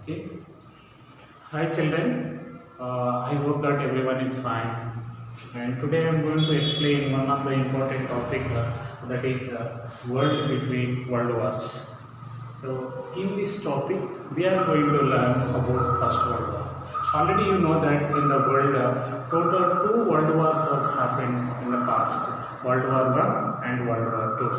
Okay. Hi children. I hope that everyone is fine. And today I am going to explain one of the important topic that is world between world wars. So in this topic we are going to learn about First World War. Already you know that in the world total two world wars has happened in the past. World War One and World War Two.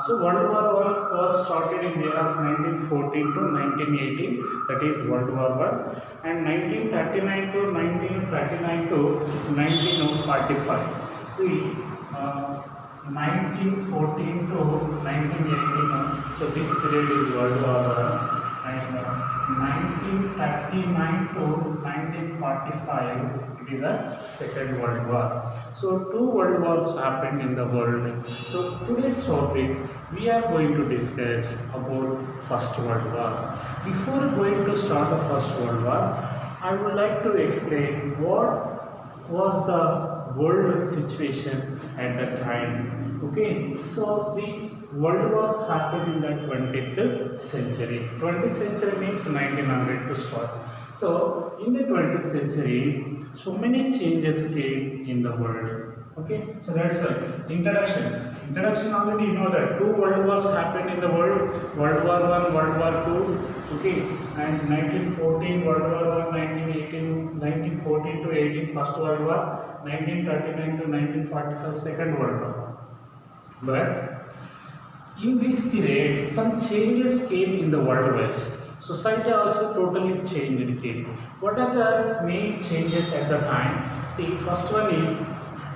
So World War One was started in the year of 1914 to 1918, that is World War One, and 1939 to 1939 to 1945. See, 1914 to 1918. So this period is World War One, and 1939 to 1945 it is the Second World War. So two world wars happened in the world. So today's topic we are going to discuss about First World War. Before going to start the First World War, I would like to explain what was the world situation at that time. Okay, so these world wars happened in the 20th century. 20th century means 1900 to start. So in the 20th century, so many changes came in the world. Okay, so that's why introduction. Introduction, already you know that two world wars happened in the world. World War One, World War Two. Okay, and 1914 World War One, 1918, 1914 to 18 First World War, 1939 to 1945 Second World War. But in this period, some changes came in the world wise. Society also totally changed. Came. What are the main changes at the time? See, first one is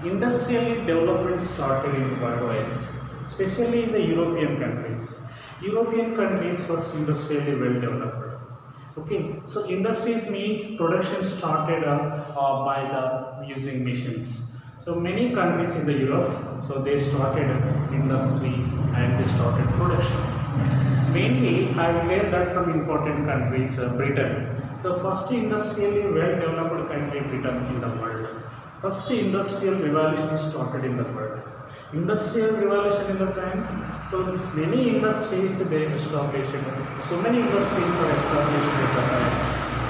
industrial development started in worldwise, especially in the European countries. European countries first industrially well developed. Okay, so industries means production started by the using machines. So many countries in the Europe, so they started industries and they started production. Mainly, I will name that some important countries, Britain. So first industrially well developed country, Britain in the world. First industrial revolution started in the world. Industrial revolution in the sense, so many industries they established, so many industries were established at the time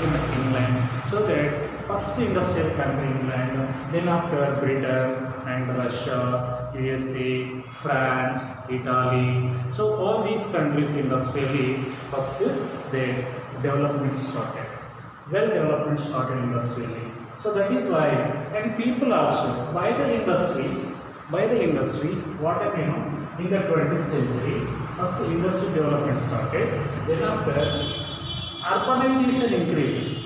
in England. So that first industrial country England, then after Britain and Russia, USA, France, Italy. So all these countries industrially first their development started. Well development started industrially. So that is why, and people also by the industries, what I mean, in the 20th century, first industry development started, then after urbanization increased.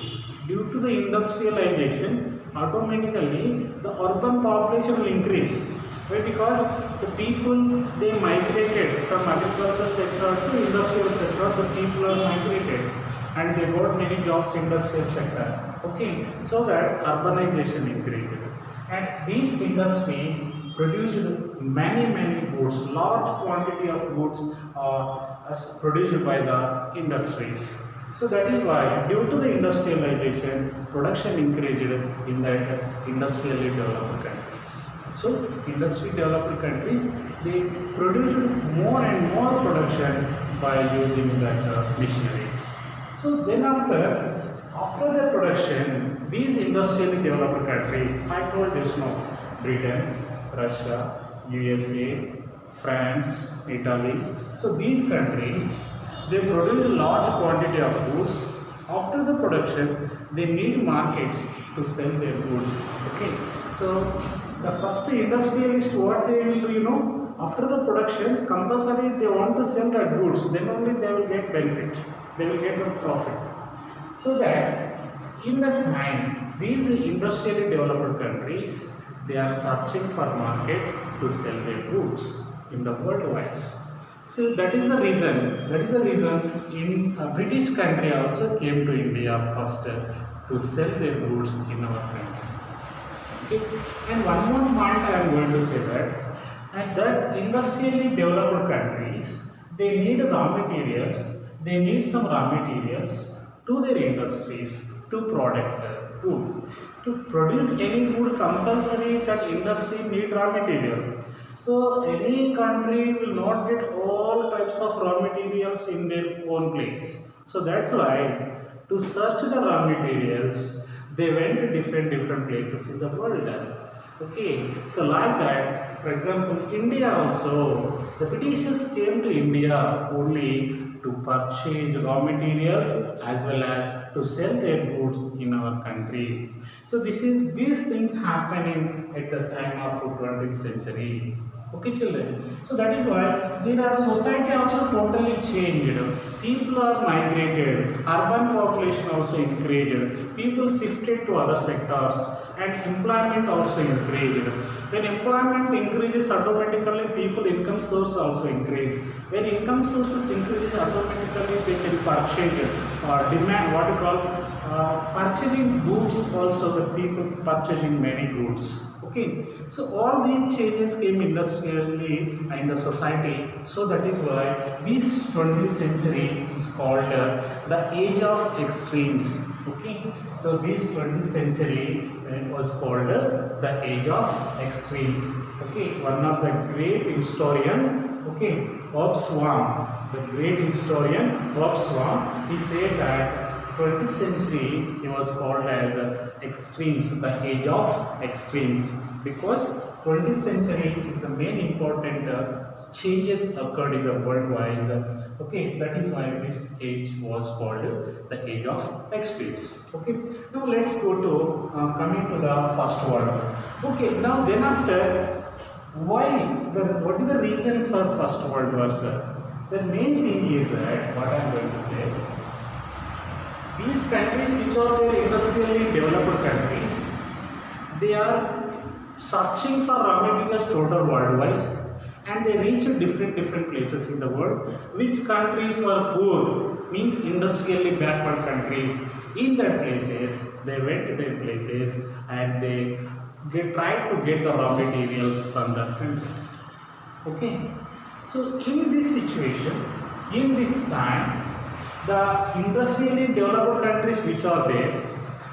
Due to the industrialization, automatically the urban population will increase. Why? Because the people they migrated from agriculture sector to industrial sector, the people are migrated and they got many jobs in industrial sector. Okay, so that urbanization increased. And these industries produced many goods, large quantity of goods as produced by the industries. So that is why, due to the industrialization, production increased in that industrially developed countries. So industry developed countries they produced more and more production by using that machineries. So then after the production, these industrially developed countries, I told this now, Britain, Russia, USA, France, Italy. So these countries, they produce large quantity of goods. After the production, they need markets to sell their goods. Okay. So the first industrialist, what they will do, after the production, compulsory they want to sell the goods. Then only they will get benefit. They will get the profit. So that in that time, these industrially developed countries, they are searching for market to sell their goods in the worldwide. So that is the reason. That is the reason in a British country also came to India first to sell their goods in our country. Okay. And one more point I am going to say that industrially developed countries they need raw materials. They need some raw materials to their industries to product good. To produce any good compulsory that industry need raw material. So any country will not get all types of raw materials in their own place. So that's why to search the raw materials, they went to different places in the world. Okay, so like that, for example, India also, the Britishers came to India only to purchase raw materials as well as to sell their goods in our country. So these things happening at the time of 20th century. Okay, children. So that is why there are society also totally changed. People are migrated. Urban population also increased. People shifted to other sectors, and employment also increased. When employment increases, automatically people income source also increase. When income sources increase, automatically they can purchase demand. What you call purchasing goods. Also, the people purchasing many goods. Okay, so all these changes came industrially in the society. So that is why this 20th century is called the age of extremes. Okay, so this 20th century was called the age of extremes. Okay, one of the great historian, okay, Hobsbawm, the great historian Hobsbawm, he said that 20th century he was called as extremes, the age of extremes, because 20th century is the main important changes occurred in the world wise. Okay, that is why this age was called the age of extremes. Okay, now let's go to coming to the first world. Okay, now then after, what is the reason for first world war, sir? The main thing is that what I am going to say. These countries which are the industrially developed countries, they are searching for raw materials total worldwide, and they reach different places in the world. Which countries were poor, means industrially backward countries. In that places, they went to their places and they tried to get the raw materials from the countries. Okay, so in this situation, in this time, the industrially developed countries which are there,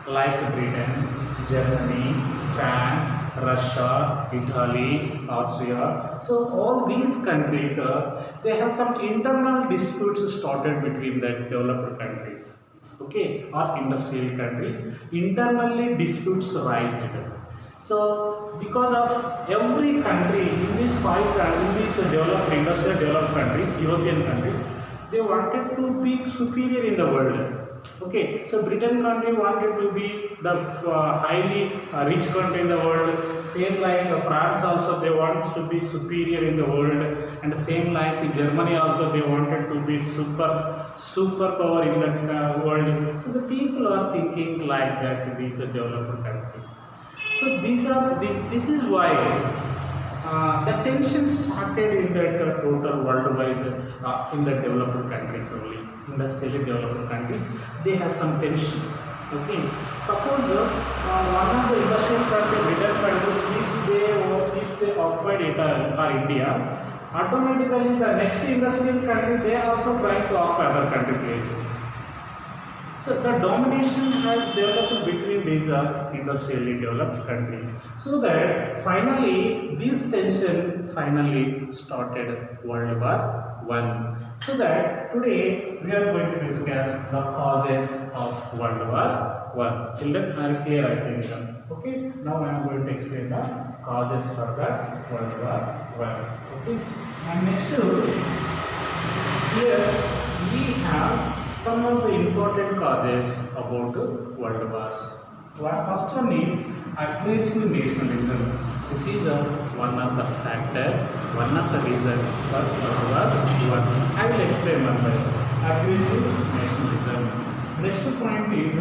like Britain, Germany, France, Russia, Italy, Austria. So all these countries, they have some internal disputes started between the developed countries. Okay, or industrial countries. Internally disputes rise. So because of every country in these developed industrial developed countries, European countries, they wanted to be superior in the world. Okay, so Britain country wanted to be the highly rich country in the world. Same like France also, they want to be superior in the world, and same like Germany also, they wanted to be superpower in the world. So the people are thinking like that in these developed countries. So this is why the tension started in the total worldwide in the developed countries only. Industrially developed countries, they have some tension. Okay, suppose one of the industrial country, Britain country, if they occupied India, automatically the next industrial country, they are also trying to occupy other country places. So the domination has developed between these industrially developed countries. So that finally this tension finally started World War I. So that today we are going to discuss the causes of World War I. Children are clear, I think. Okay. Now I am going to explain the causes for the World War I. Okay. And next here we have some of the important causes about world wars. First one is aggressive nationalism. This is one of the factor, one of the reason for World War I. I will explain one by one. Aggressive nationalism. Next point is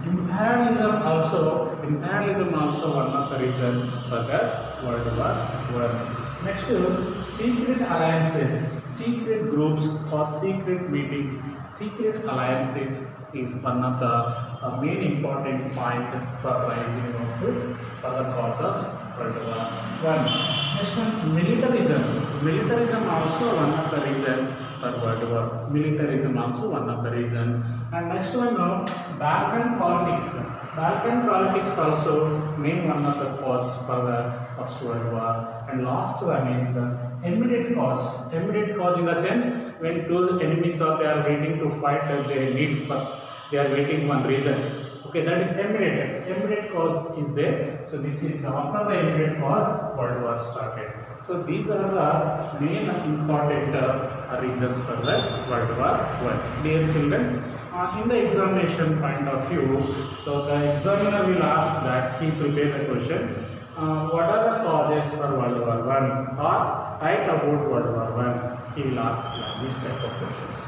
imperialism also one of the reason for the World War I. Next, secret alliances, secret groups or secret meetings. Secret alliances is one of the main important point for rising of for the cause of World War I. Next one, militarism. Militarism also one of the reason for World War. Militarism also one of the reason. And next one, Balkan politics. Balkan politics also main one of the cause for the First World War. And last one is immediate cause. Immediate cause in the sense when two enemies are they are waiting to fight, they need first. They are waiting one reason. Okay, that is immediate. Immediate cause is there. So this is after the immediate cause, World War started. So these are the main important reasons for the World War I. Dear children, in the examination point of view, so the examiner will ask that he prepare the question. What are the causes for World War I? Or write about World War I. He will ask these type of questions.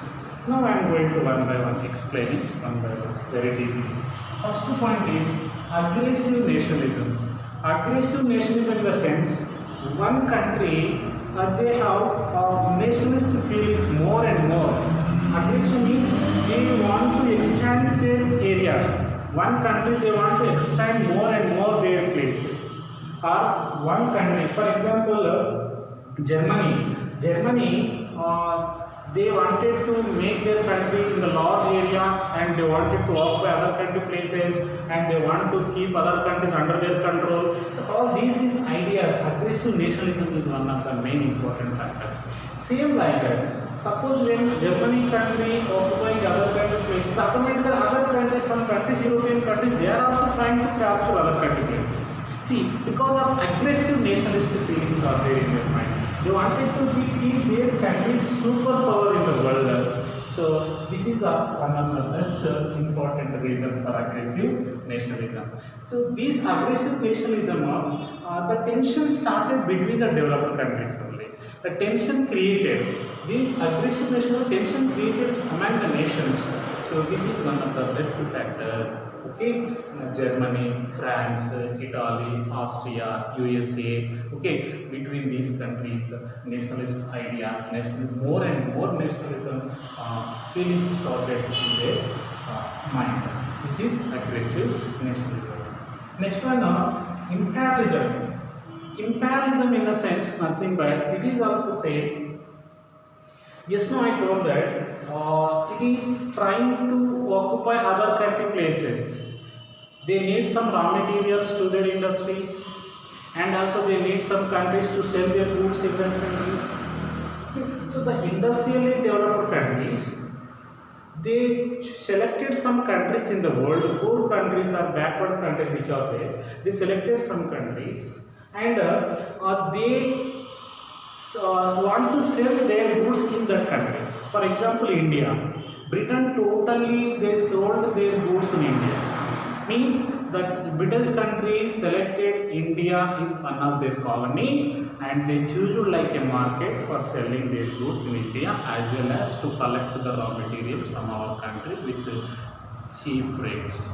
Now I am going to one by one explain it one by one very deeply. First point is aggressive nationalism. Aggressive nationalism in the sense one country they have nationalist feelings more and more. Aggressive means they want to extend their areas. One country they want to extend more and more their places. Or one country, for example, Germany. They wanted to make their country in the large area and they wanted to occupy other country places and they want to keep other countries under their control. So all these is ideas. Aggressive nationalism is one of the main important factors. Same like that. Suppose when Germany country occupying other country places, automatically other countries, some countries, European countries, they are also trying to capture other country places. See, because of aggressive nationalist feelings are there in their mind. They wanted to keep their country's superpower in the world. So this is one of the most important reason for aggressive nationalism. So this aggressive nationalism, the tension started between the developed countries only. The tension created, this aggressive national tension created among the nations. So this is one of the best factor. Okay, Germany, France, Italy, Austria, USA. Okay, between these countries, nationalist ideas, more and more nationalism feelings started in their mind. This is aggressive nationalism. Next one, imperialism. Imperialism in a sense, nothing but it is also same. Just now I told that it is trying to occupy other country places. They need some raw materials to their industries and also they need some countries to sell their goods in that countries. So the industrially developed countries, they selected some countries in the world, poor countries or backward countries which are there. They selected some countries and they want to sell their goods in that countries. For example, India. Britain totally they sold their goods in India. Means that British country selected India is one of their colony and they choose it like a market for selling their goods in India as well as to collect the raw materials from our country with cheap rates.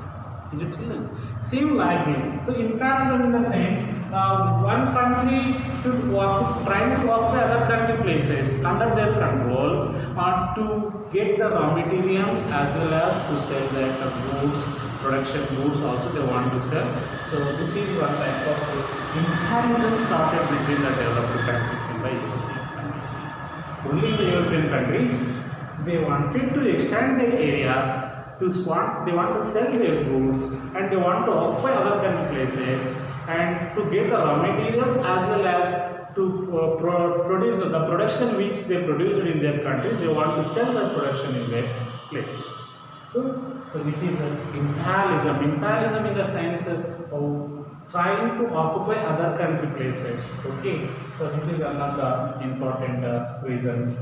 Is it clear? Same like this. So imperialism in the sense one country should try to occupy other country places under their control to get the raw materials as well as to sell their goods, production goods also they want to sell. So this is one type of imperialism started between the developed countries and the European countries. Only the European countries they wanted to extend their areas. They want to sell their goods and they want to occupy other country places and to get the raw materials as well as to produce the production which they produced in their country. They want to sell that production in their places. So this is imperialism. Imperialism in the sense of trying to occupy other country places. Okay, so this is another important reason.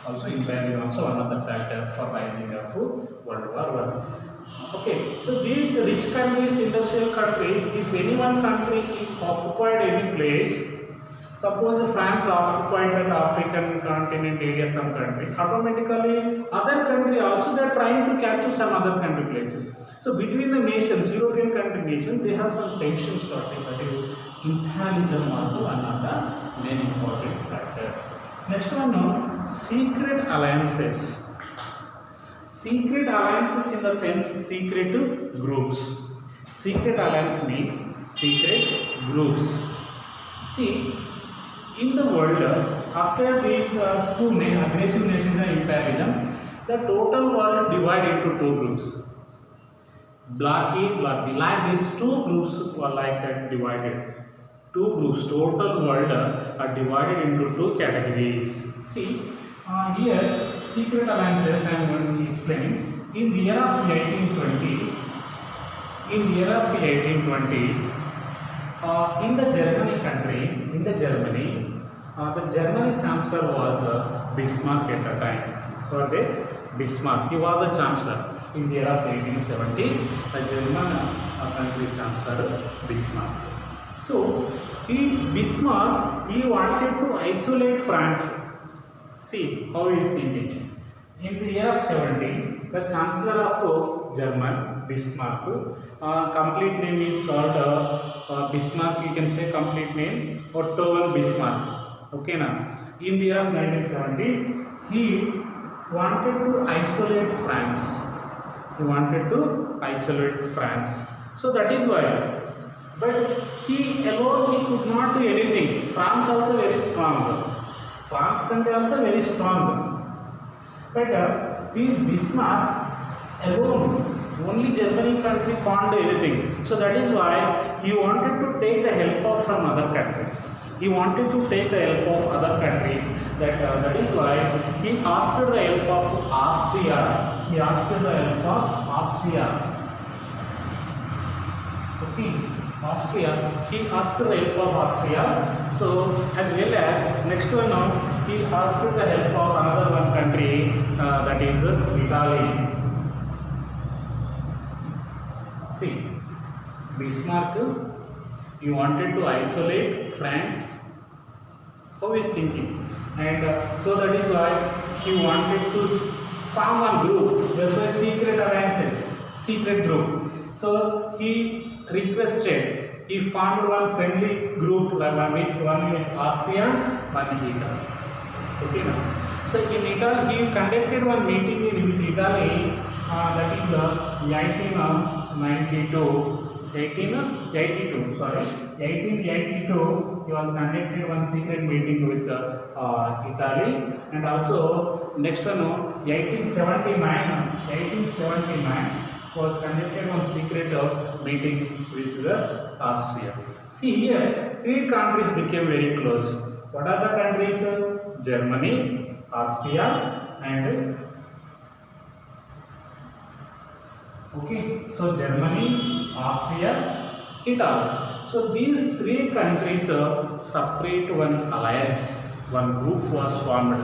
Also imperialism also one of the factor for rising of World War I. Okay, so these rich countries, industrial countries, if any one country occupied any place, suppose France occupied that African continent area, some countries, automatically other country also they are trying to capture some other country places. So between the nations, European country nations, they have some tension starting. That is imperialism also one of the main important factor. Next one now, secret alliances. Secret alliances in the sense secret groups. Secret alliance means secret groups. See, in the world, after these two aggressive nations and imperialism, the total world divided into two groups. Black A, Black B. Like these two groups were like that divided. two groups, total world are divided into two categories. See, here secret alliances I am going to explain. In the year of 1820, in the Germany country, the Germany chancellor was Bismarck at the time. For the Bismarck, he was the chancellor in the year of 1870. The German country chancellor Bismarck. So, Bismarck wanted to isolate France. See how he is thinking. In the year of 70, the chancellor of German Bismarck, complete name is called Bismarck. You can say complete name Otto Bismarck. Okay, now in the year of 1970, he wanted to isolate France. So that is why. But he alone he could not do anything. France also very strong. France country also very strong. But this Bismarck alone, only Germany country can't do anything. So that is why he wanted to take the help from other countries. That is why he asked the help of Austria. Okay, Austria. He asked the help of Austria. So as well as next one now, he asked the help of another one country, that is Italy. See, Bismarck, he wanted to isolate France. How he is thinking, and so that is why he wanted to form one group. That's why secret alliances, secret group. So he requested, he formed one friendly group, like one with Austria, one with Italy. Okay, now. So in Italy, he conducted one meeting with Italy, that is 1882, he was conducted one secret meeting with Italy, and also next one 1879 was conducted one secret meeting with the Austria. See here, three countries became very close. What are the countries? Germany, Austria, and okay, so Germany, Austria, Italy. So these three countries separate one alliance, one group was formed.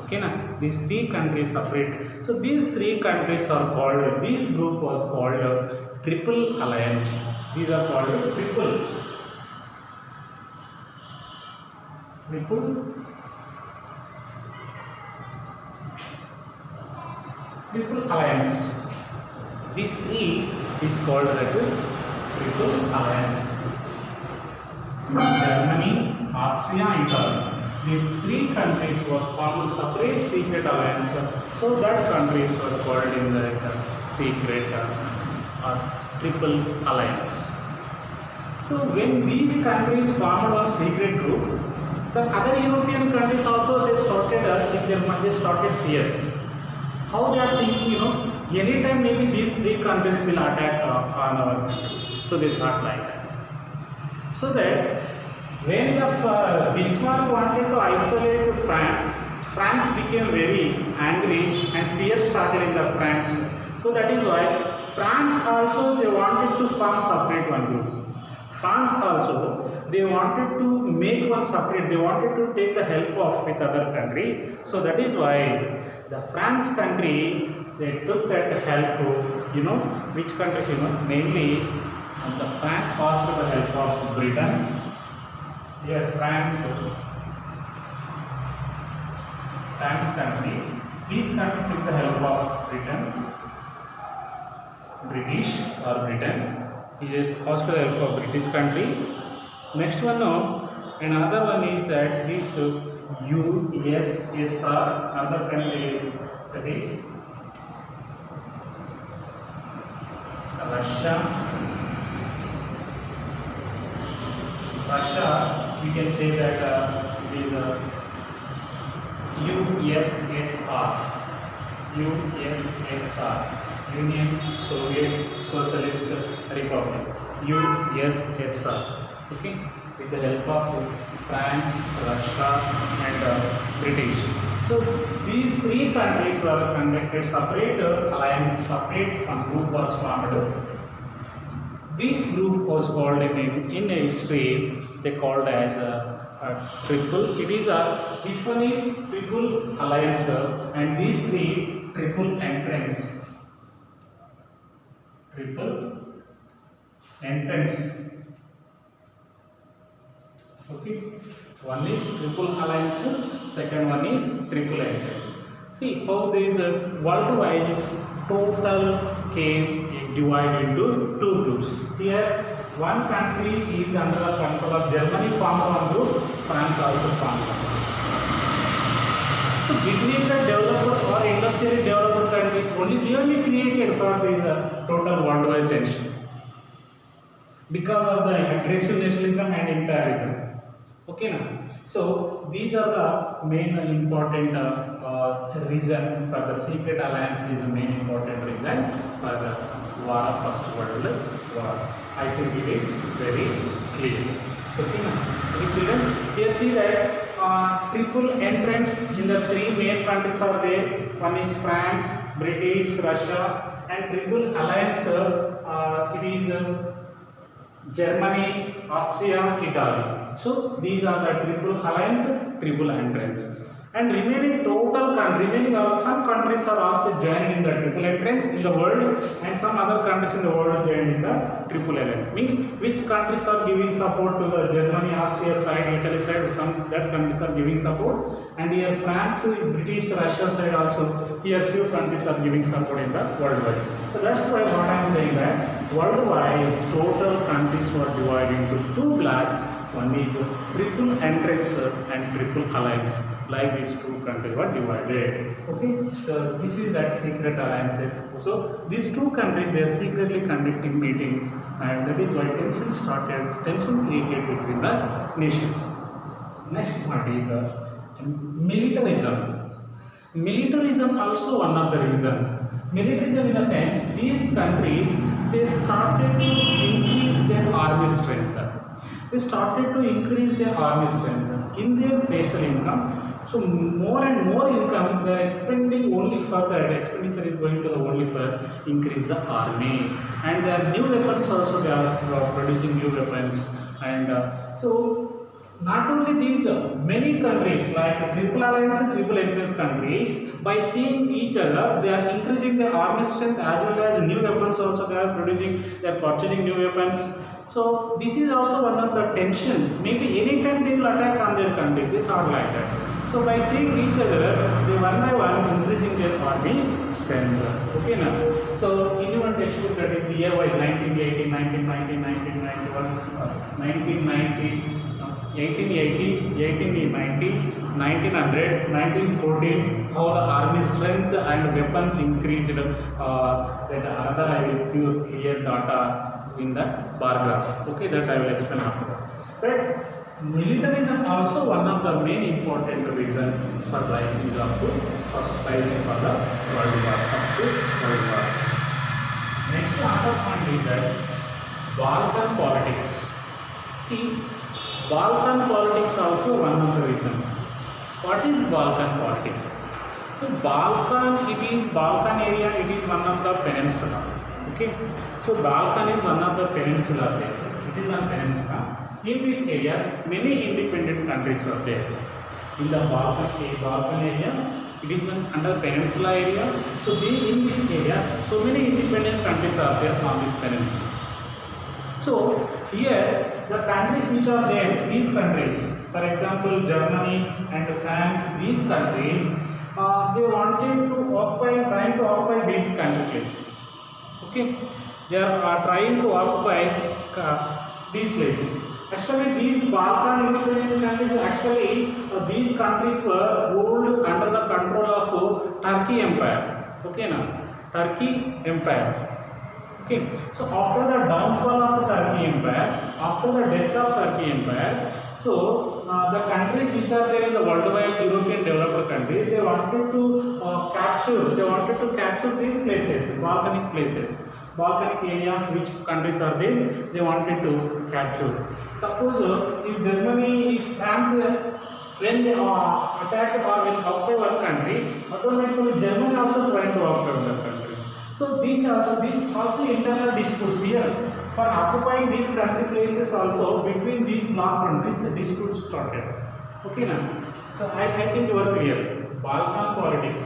Okay, na? These three countries separate. So these three countries are called, this group was called Triple Alliance. These are called Triple Alliance. These three is called Triple Alliance. Germany, Austria, Italy. These three countries were formed separate secret alliance. So that countries were called in the secret Triple Alliance. So when these countries formed a secret group, some other European countries also they started fear. How they are thinking, anytime maybe these three countries will attack on our country. So they thought like that. So that when the Bismarck wanted to isolate France became very angry and fear started in the France. So that is why France also they wanted to form separate one group. France also they wanted to make one separate. They wanted to take the help of with other country. So that is why the France country they took that help to which countries mainly the France asked for the help of Britain. Here France country, this country took the help of Britain. He is asked for the help of British country. Next one now, another one is that this USSR, another country that is Russia, we can say that it is USSR, Union Soviet Socialist Republic, USSR. Okay, with the help of France, Russia and British. So these three countries were conducted separate alliance, separate group was formed. This group was called in history, they called as a triple. It is this one is triple alliance and these three triple entrance. Triple entrance. Okay, one is triple alliance, second one is triple entrance. See how there is a worldwide total came divided into two groups. Here one country is under the control of Germany, formed one group, France also formed one. So degraded developed or industrially developed countries only created for this total worldwide tension because of the aggressive nationalism and imperialism. Okay now. So these are the main important reason for the secret alliance is the main important reason for the war of First World War. I think it is very clear. Okay now. Okay, children, here see that triple entrance in the three main countries are there. One is France, British, Russia, and triple alliance. It is Germany, Austria, Italy. So these are the triple alliance, triple entrance. And remaining total some countries are also joined in the triple entrance in the world, and some other countries in the world joined in the triple entrance. Means which countries are giving support to the Germany, Austria side, Italy side, some that countries are giving support, and here France, British, Russia side also, here few countries are giving support in the worldwide. So that's why what I am saying that worldwide total countries were divided into two blocks. One is triple entrance and triple alliance. Like these two countries were divided. Okay, so this is that secret alliances. So these two countries they are secretly conducting meeting, and that is why tension created between the nations. Next part is militarism. Militarism also one of the reason. Militarism in a sense, these countries they started to increase their army strength. They started to increase their army strength in their national income. So more and more income they are expending only for that. Expenditure is going to only for increase the army, and their new weapons also they are producing new weapons. And so not only these many countries like triple alliance and triple entrance countries, by seeing each other they are increasing their army strength as well as new weapons also they are producing, they are purchasing new weapons. So this is also one of the tension. Maybe anytime they will attack on their country, they thought like that. So by seeing each other, they one by one increasing their army strength. Okay now. So in your textbook that is year wise 1980, 1990, 1991, 1990. 1880, 1890, 1900, 1914, how the army strength and weapons increased. That another I will give you clear data in that bar graph. Okay, that I will explain after. But militarism also one of the main important reason for rising of rising for the World War, First World War. Next other point is that Balkan politics. See, Balkan politics also one of the reason. What is Balkan politics? So Balkan area, it is one of the peninsula. Okay. So Balkan is one of the peninsula places. It is one peninsula. In these areas, many independent countries are there. In the Balkan area, it is one under peninsula area. So in these areas, so many independent countries are there on this peninsula. So here the countries which are there, these countries, for example Germany and France, these countries, they wanted to trying to occupy these country places. Okay, they are trying to occupy these places. Actually, these Balkan independent countries, actually these countries were ruled under the control of Turkey Empire. Okay, now Turkey Empire. Okay, so after the downfall of Turkey Empire, after the death of Turkey Empire, so the countries which are there in the worldwide European developed countries, they wanted to capture these places, volcanic places. Volcanic areas, which countries are there, they wanted to capture. Suppose if Germany, if France, when they attack or when occupy one country, automatically Germany also trying to occupy that country. So these also internal disputes here. For occupying these country places also, between these bloc countries, the disputes started. Okay now. So I think you are clear. Balkan politics,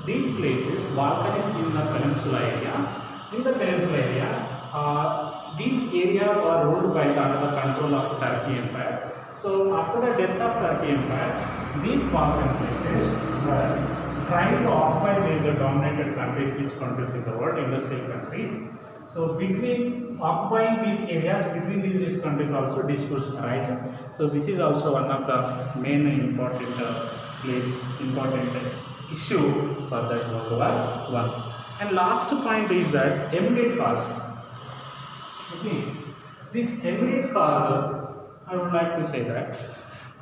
these places, Balkan is in the peninsula area. In the peninsula area, these areas were ruled by under the control of Turkey Empire. So after the death of Turkey Empire, these Balkan places were trying to occupy the dominated countries, which countries in the world, industrial countries. So between occupying these areas, between these countries also disputes arise. So this is also one of the main important important issue for that World War I. And last point is that immediate cause. Okay, this immediate cause, I would like to say that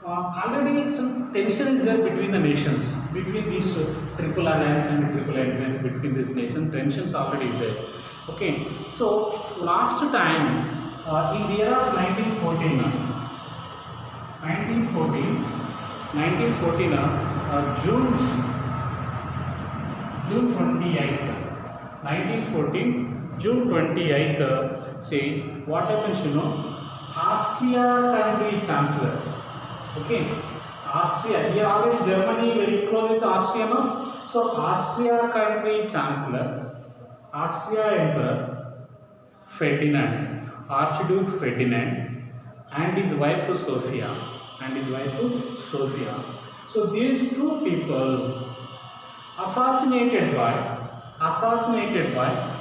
already some tension is there between the nations, between these triple alliance and triple alliance between these nations. Tensions already there. Okay, so last time in the year of 1914, June 28th, 1914, June 28th, say what happens, Austria country chancellor. Okay, Austria, here already Germany very close with Austria, no? So Austria country chancellor, Austria Emperor Ferdinand, Archduke Ferdinand, and his wife Sophia, So these two people assassinated by,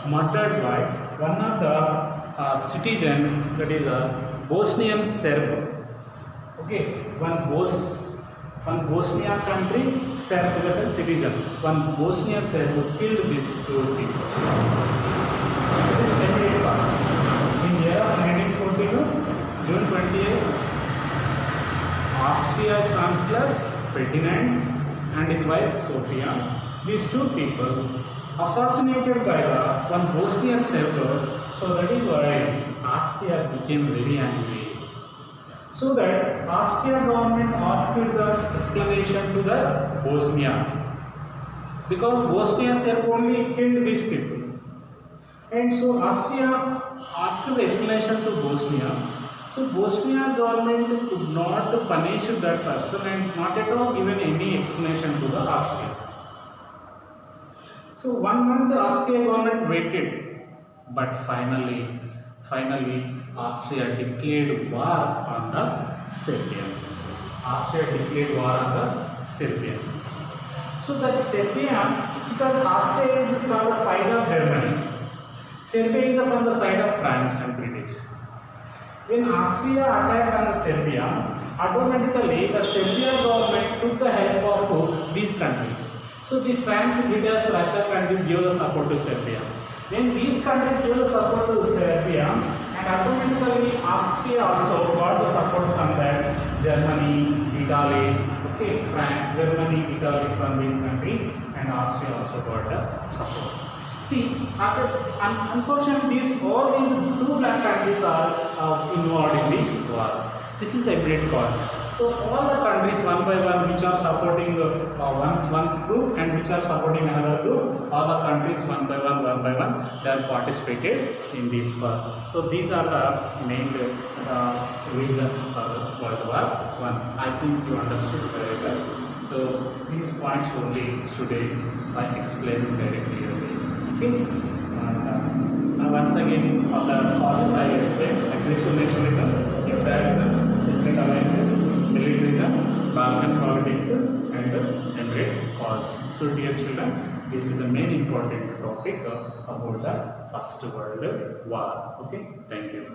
murdered by one of the citizen, that is a Bosnian Serb. Okay, one Bosnia country Serb, that is citizen. One Bosnia Serb killed these two people. In the year of 1942, June 28th, Austria Chancellor Ferdinand and his wife Sophia, these two people assassinated by one Bosnian Serb. So that is why Austria became very angry. So that Austria government asked the explanation to the Bosnia, because Bosnia Serb only killed these people, and so Austria asked the explanation to Bosnia. So Bosnia government could not punish that person and not at all given any explanation to the Austria. So 1 month the Austria government waited, but finally Austria declared war on the Serbian. So that Serbian, because Austria is from the side of Germany, Serbia is from the side of France and British. When Austria attacked on the Serbia, automatically the Serbian government took the help of these countries. So the France, British, Russia countries gave the support to Serbia. When these countries gave the support to Serbia, and automatically Austria also got the support from that Germany, Italy, okay, France, Germany, Italy from these countries, and Austria also got the support. See, unfortunately, all these two black countries are involved in this war. This is the immediate cause. So all the countries one by one which are supporting one group and which are supporting another group, all the countries one by one, they have participated in this war. So these are the main reasons for World War I. I think you understood very well. So these points only today I explained very clearly. Okay. And once again, on the causes I explained: aggressive nationalism, imperialism, secret alliances, militarism, Balkan politics, and the immediate cause. So, dear children, this is the main important topic about the First World War. Okay, thank you.